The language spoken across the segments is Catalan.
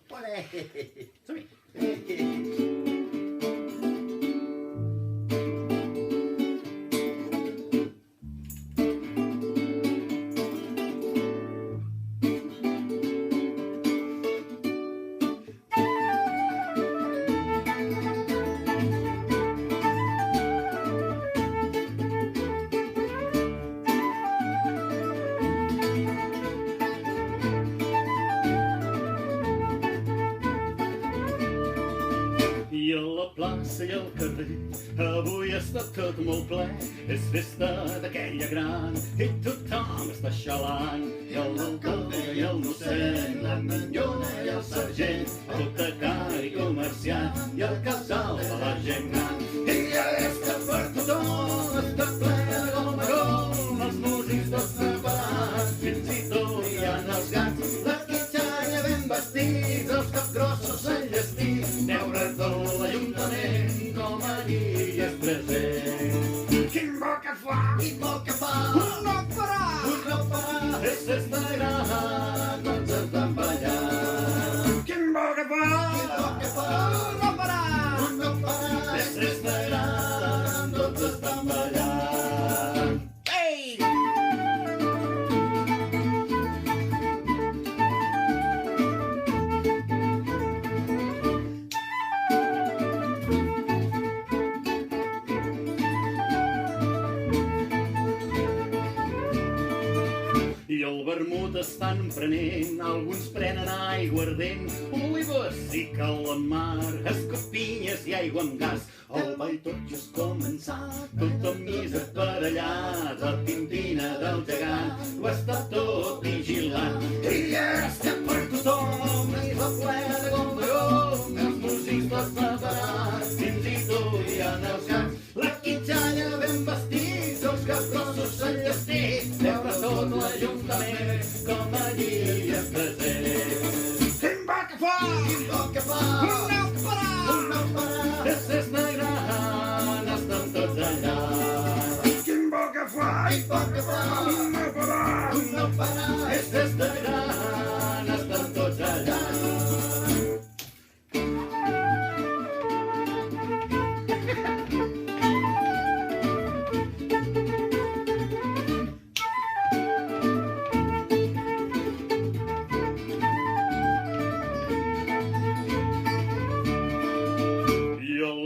Olé! Som-hi! I a la plaça i al carrer avui està tot molt ple. És festa d'aquella gran i tothom està xalant. I l'alcalde i el mossèn, la minyona i el sergent, el botecari comerciant i el casal de la gent gran. I ja és que per tothom està ple de gom a gom, els músics tots preparats, fins i tot hi ha els gats, la quitxalla ben vestits, els capgrossos enllestits, veure tot l'Ajuntament com allí és present. Quin bo que fa! Quin bo que fa! Un no parar! Un no parar! És festa gran, tots estan ballant. Quin bo que fa! Quin bo que fa! Un no parar! Un no parar! És festa gran, tots estan ballant. Ei! I el vermut estan prenent, alguns prenen aiguardent, olives i calamar, escopinyes i aigua amb gas. El ball tot just començat, tothom missa per allà, la pintina del gegant ho està tot vigilant. I és que per tothom és la plena de gom a gom, els músics tots preparats, fins i tot hi ha els gats, la quitxalla ben vestits, els capgrossos enllestits, veure tot l'Ajuntament com allí és present. Quin bo que fa! Quin bo que fa! Un no parar! Un no parar! És festa gran, estan tots allà. Quin bo que fa! Quin bo que fa! Un no parar! Un no parar! És festa gran, estan tots allà.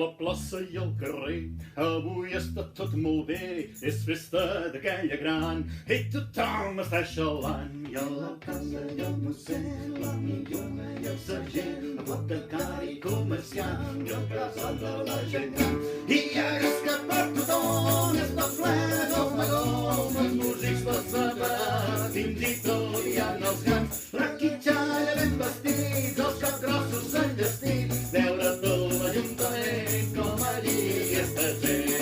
La plaça i el carrer avui està tot molt bé, és festa d'aquella gran i tothom està xalant. I a la casa i el mossèn, la minyona i el sergent, el botecari comerciant i el casal de la gent gran. I ara és que per tothom està ple de gom a gom, els músics tots preparats, fins i tot hi ha els gats, la quitxalla ben vestits, els capgrossos enllestits, veure tot l'Ajuntament com allí és present.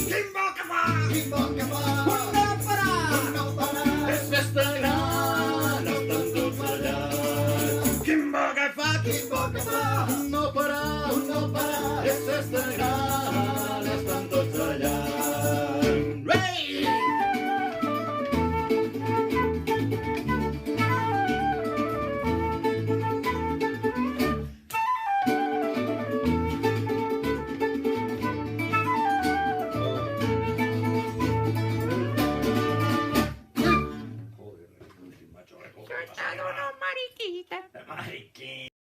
Quin bo que fa! Quin bo que fa! Un no parar! Un no parar! És festa gran, estan tots allà. Quin bo que fa! Quin bo que fa! Un no parar! Un no parar! És festa gran, estan tots allà. Hey! Soy una mariquita. Mariquín.